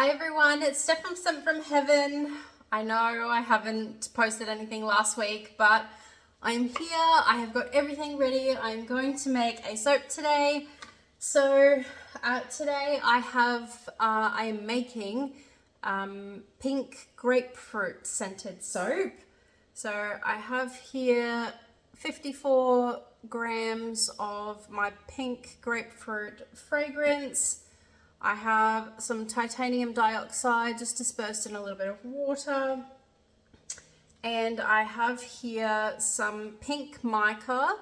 Hi everyone, it's Steph Sent from Heaven. I know I haven't posted anything last week, but I'm here. I have got everything ready. I'm going to make a soap today. So today I am making pink grapefruit scented soap. So I have here 54 grams of my pink grapefruit fragrance. I have some titanium dioxide just dispersed in a little bit of water. And I have here some pink mica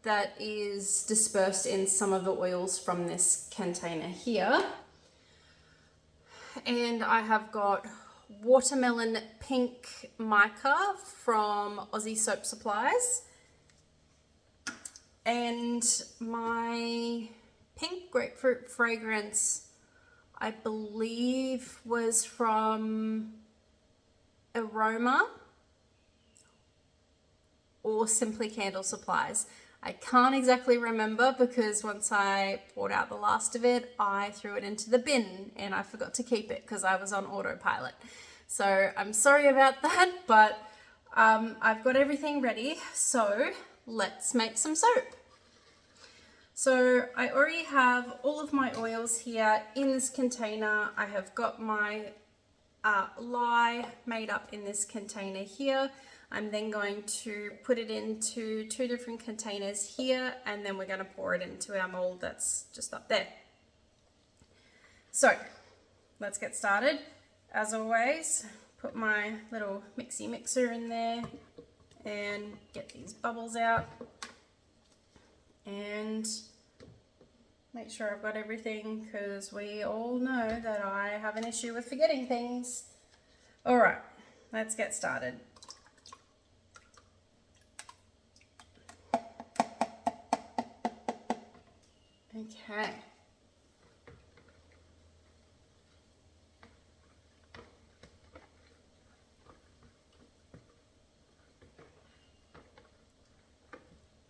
that is dispersed in some of the oils from this container here. And I have got watermelon pink mica from Aussie Soap Supplies. And my pink grapefruit fragrance, I believe, was from Aroma or Simply Candle Supplies. I can't exactly remember because once I poured out the last of it, I threw it into the bin and I forgot to keep it because I was on autopilot. So I'm sorry about that, but I've got everything ready. So let's make some soap. So I already have all of my oils here in this container. I have got my lye made up in this container here. I'm then going to put it into two different containers here, and then we're going to pour it into our mold that's just up there. So let's get started. As always, put my little mixy mixer in there and get these bubbles out. And make sure I've got everything because we all know that I have an issue with forgetting things. All right, let's get started. Okay.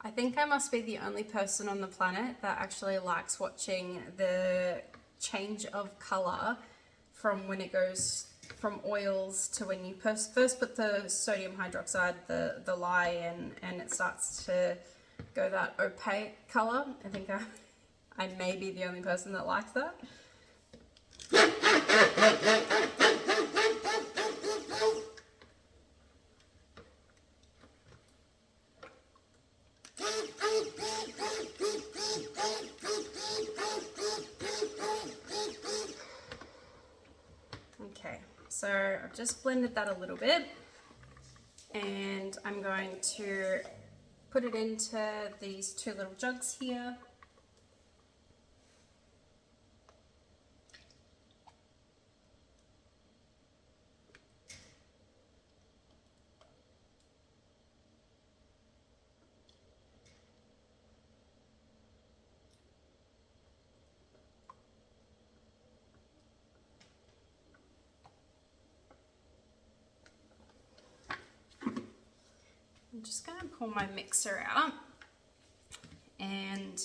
I think I must be the only person on the planet that actually likes watching the change of color from when it goes from oils to when you first put the sodium hydroxide, the lye in, and it starts to go that opaque color. I think I may be the only person that likes that. Okay, so I've just blended that a little bit and I'm going to put it into these two little jugs here. I'm just going to pull my mixer out and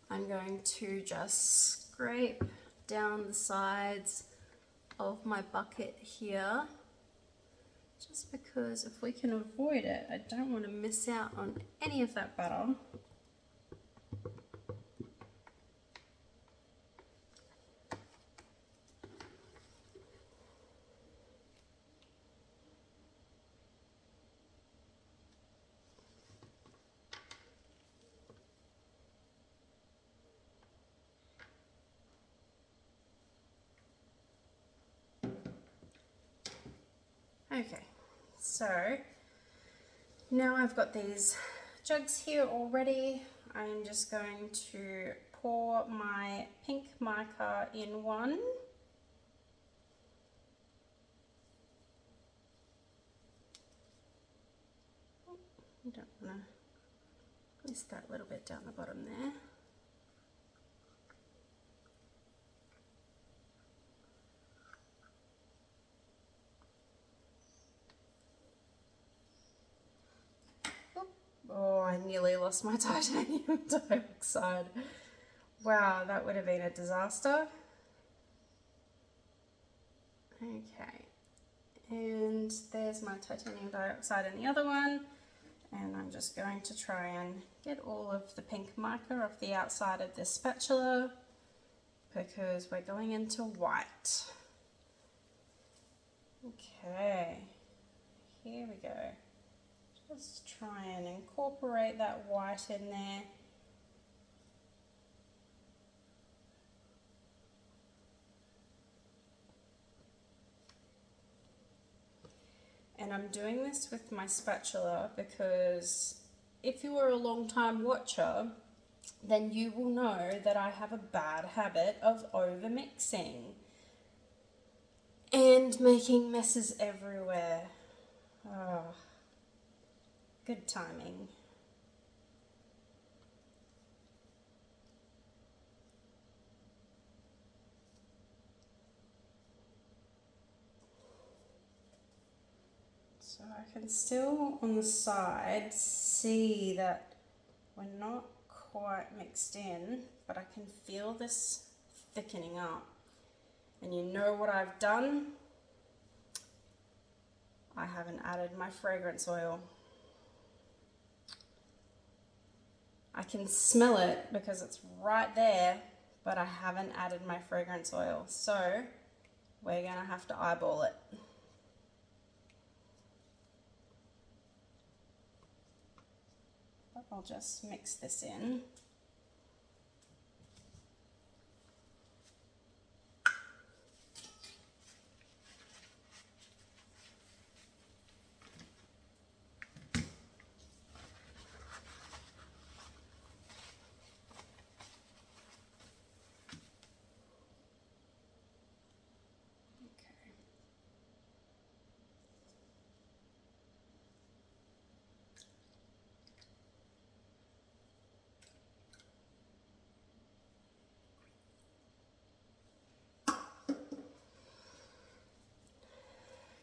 I'm going to just scrape down the sides of my bucket here, just because if we can avoid it, I don't want to miss out on any of that butter. Okay, so now I've got these jugs here already. I'm just going to pour my pink mica in one. I don't want to miss that little bit down the bottom there. Oh, I nearly lost my titanium dioxide. Wow, that would have been a disaster. Okay, and there's my titanium dioxide in the other one, and I'm just going to try and get all of the pink mica off the outside of this spatula because we're going into white. Okay, here we go. Just try and incorporate that white in there. And I'm doing this with my spatula because if you are a long time watcher, then you will know that I have a bad habit of over mixing and making messes everywhere. Oh, good timing. So I can still on the side see that we're not quite mixed in, but I can feel this thickening up. And you know what I've done? I haven't added my fragrance oil. I can smell it because it's right there, but I haven't added my fragrance oil. So we're gonna have to eyeball it. I'll just mix this in.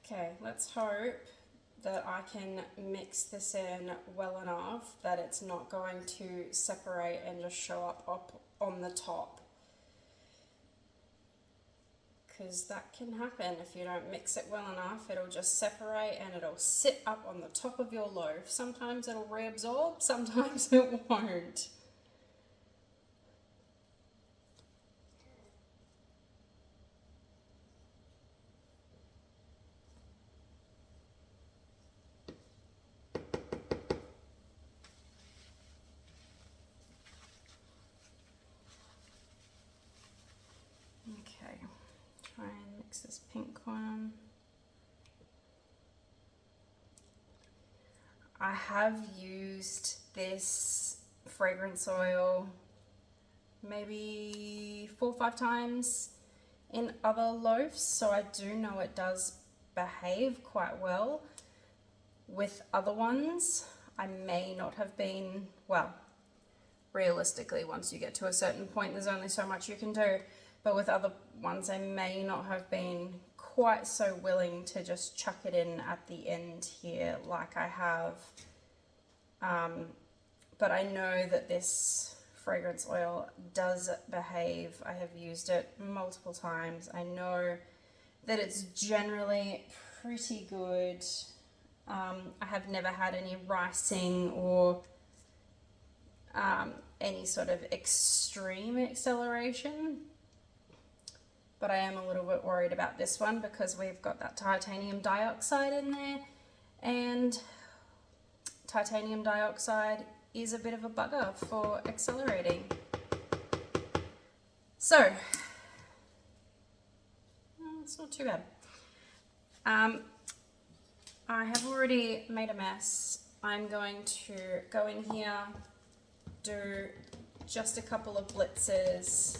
Okay, let's hope that I can mix this in well enough that it's not going to separate and just show up on the top. Because that can happen if you don't mix it well enough. It'll just separate and it'll sit up on the top of your loaf. Sometimes it'll reabsorb, sometimes it won't. Okay, try and mix this pink one. I have used this fragrance oil maybe 4 or 5 times in other loaves, so I do know it does behave quite well. With other ones, I may not have been, well, realistically, once you get to a certain point, there's only so much you can do. But with other ones, I may not have been quite so willing to just chuck it in at the end here like I have. But I know that this fragrance oil does behave. I have used it multiple times. I know that it's generally pretty good. I have never had any ricing or any sort of extreme acceleration. But I am a little bit worried about this one because we've got that titanium dioxide in there, and titanium dioxide is a bit of a bugger for accelerating. So, it's not too bad. I have already made a mess. I'm going to go in here, do just a couple of blitzes.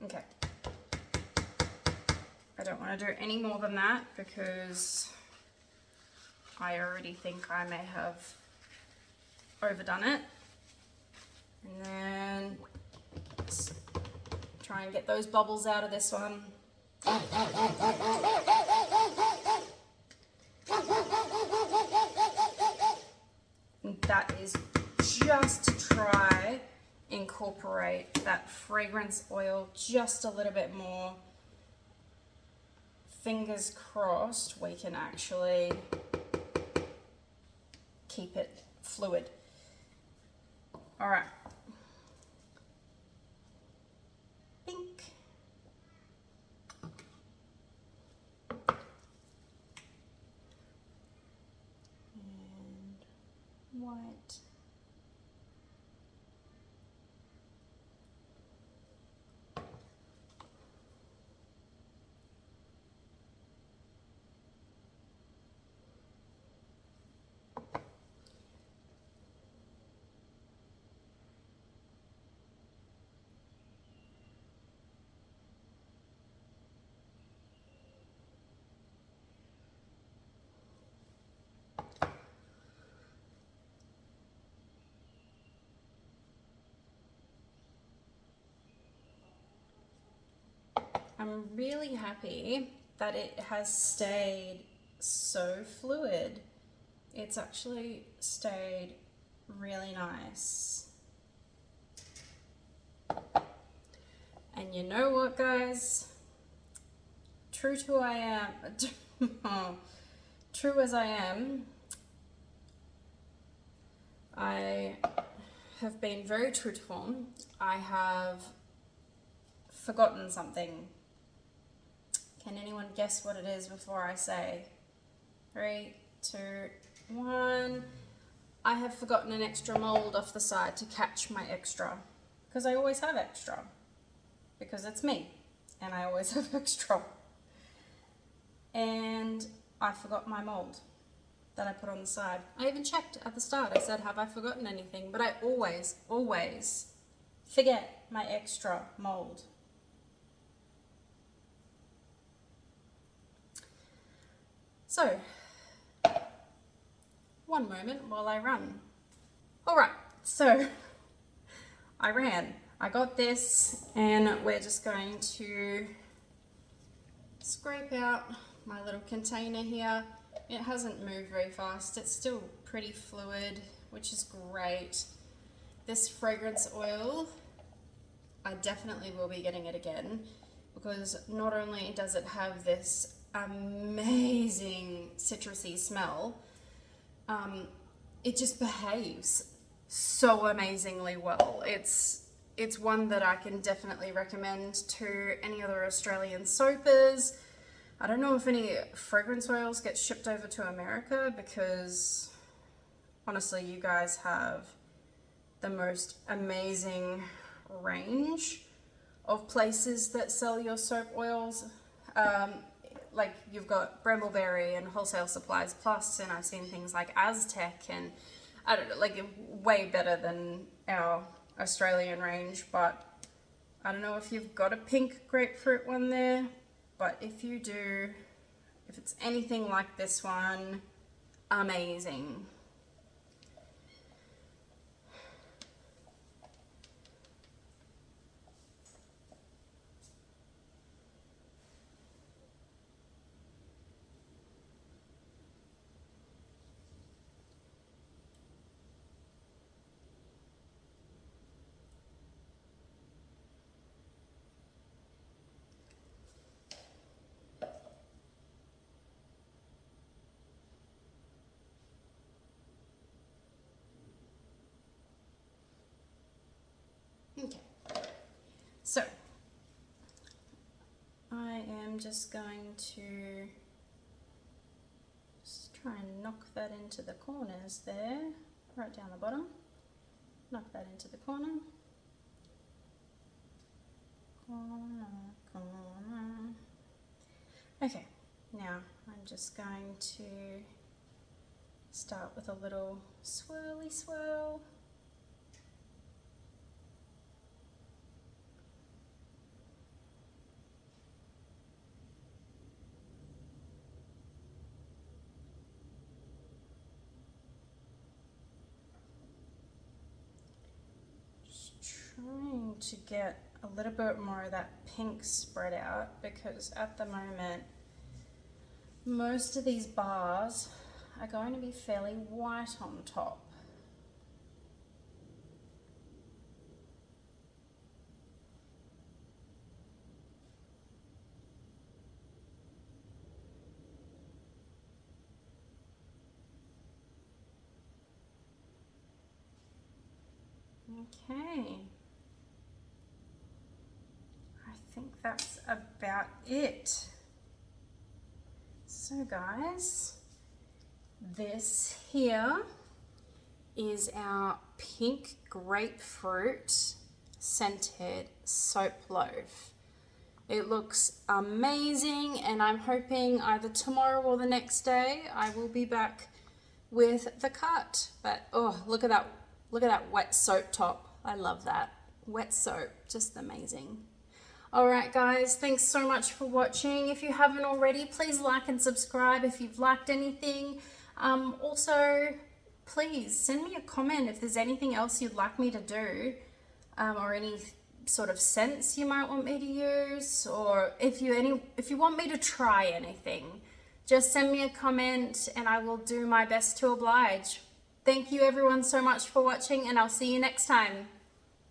Okay. I don't want to do any more than that because I already think I may have overdone it. And then let's try try and get those bubbles out of this one. And that is just to try incorporate that fragrance oil just a little bit more. Fingers crossed we can actually keep it fluid. All right. Pink. And white. I'm really happy that it has stayed so fluid. It's actually stayed really nice. And you know what, guys? True to I am, true as I am, I have been very truthful. I have forgotten something. Can anyone guess what it is before I say? 3, 2, 1. I have forgotten an extra mold off the side to catch my extra. Because I always have extra. Because it's me. And I always have extra. And I forgot my mold that I put on the side. I even checked at the start. I said, have I forgotten anything? But I always forget my extra mold. So, one moment while I run. All right, so I ran. I got this, and we're just going to scrape out my little container here. It hasn't moved very fast. It's still pretty fluid, which is great. This fragrance oil, I definitely will be getting it again, because not only does it have this amazing citrusy smell, it just behaves so amazingly well. It's one that I can definitely recommend to any other Australian soapers. I don't know if any fragrance oils get shipped over to America, because honestly, you guys have the most amazing range of places that sell your soap oils. Like you've got Brambleberry and Wholesale Supplies Plus, and I've seen things like Aztec, and I don't know, like way better than our Australian range. But I don't know if you've got a pink grapefruit one there, but if you do, if it's anything like this one, amazing. Okay, so I am just going to just try and knock that into the corners there, right down the bottom. Knock that into the corner. Corner, corner. Okay, now I'm just going to start with a little swirly swirl. Trying to get a little bit more of that pink spread out, because at the moment most of these bars are going to be fairly white on top. Okay, I think that's about it. So guys, this here is our pink grapefruit scented soap loaf. It looks amazing, and I'm hoping either tomorrow or the next day I will be back with the cut. But oh, look at that wet soap top. I love that. Wet soap, just amazing. All right, guys, thanks so much for watching. If you haven't already, please like and subscribe if you've liked anything. Also, please send me a comment if there's anything else you'd like me to do, or any sort of scents you might want me to use, or if you want me to try anything, just send me a comment and I will do my best to oblige. Thank you everyone so much for watching, and I'll see you next time.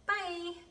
Bye.